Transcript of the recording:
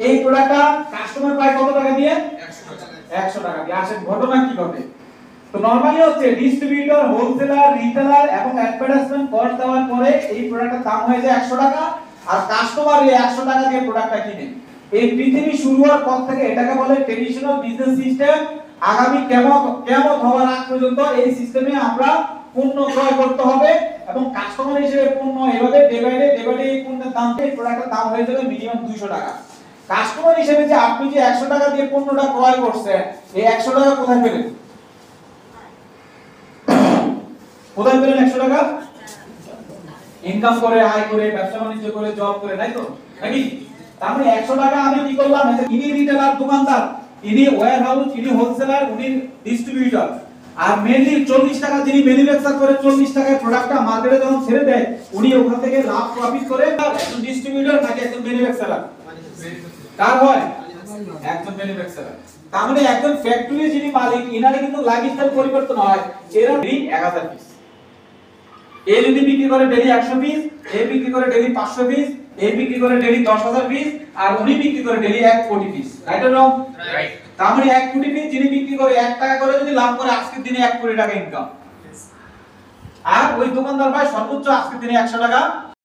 এই প্রোডাক্টটা কাস্টমার পায় কত টাকা দিয়ে? 100 টাকা দিয়ে। আসেন ঘটনা কি ঘটে। তো নরমালি হচ্ছে ডিস্ট্রিবিউটর, হোলসেলার, রিটেলার এবং অ্যাডভার্টাইজমেন্ট কস্ট দেওয়ার পরে এই প্রোডাক্টের দাম হয়ে যায় 100 টাকা, আর কাস্টমার এই 100 টাকা দিয়ে প্রোডাক্টটা কিনে। এই পৃথিবী শুরু হওয়ার পর থেকে এটাকে বলে ট্রেডিশনাল বিজনেস সিস্টেম। আগামী কিয়ামত হওয়ার আগ পর্যন্ত এই সিস্টেমে আমরা পণ্য ক্রয় করতে হবে এবং কাস্টমার হিসেবে পণ্য এভাবে ডে বাই ডে এই পণ্যের দাম এই প্রোডাক্টের দাম হয়ে যাবে মিনিমাম 200 টাকা। কাস্টমার হিসেবে যে আপনি যে 100 টাকা দিয়ে পণ্যটা ক্রয় করছেন, এই 100 টাকা কোথায় পেলেন? কোথায় পেলেন 100 টাকা? ইনকাম করে, আয় করে, ব্যবসা বাণিজ্য করে, জব করে, তাই তো নাকি? তার মানে 100 টাকা আমি কি করলাম? ইনি রিটেলার, দোকানদার, ইনি ওয়্যারহাউস, ইনি হোলসেলার, উনি ডিস্ট্রিবিউটর, আর মেইনলি 40 টাকা যিনি ম্যানুফ্যাকচার করে 40 টাকায় প্রোডাক্টটা মার্কেটে যখন ছেড়ে দেয়, উনি ওখান থেকে লাভ প্রফিট করে একজন ডিস্ট্রিবিউটর নাকি একজন ম্যানুফ্যাকচারার? কার হয়? একজন ম্যানুফ্যাকচারার। তার মানে একজন ফ্যাক্টরি যিনি মালিক, ইনারে কিন্তু লাইফস্টাইল পরিবর্তন হয়। এরা ডেইলি 1000 পিস, এ যদি বিক্রি করে ডেইলি 100 পিস, এ বিক্রি করে ডেইলি 500 পিস, এ বিক্রি করে ডেইলি 10000 পিস, আর উনি বিক্রি করে ডেইলি 1 কোটি piece. Right or wrong? Right. তার মানে 1 কোটি পিস যিনি বিক্রি করে 1 টাকা করে যদি লাভ করে, আজকের দিনে 1 কোটি টাকা ইনকাম। আর ওই দোকানদার ভাই সর্বোচ্চ আজকের দিনে 100 টাকা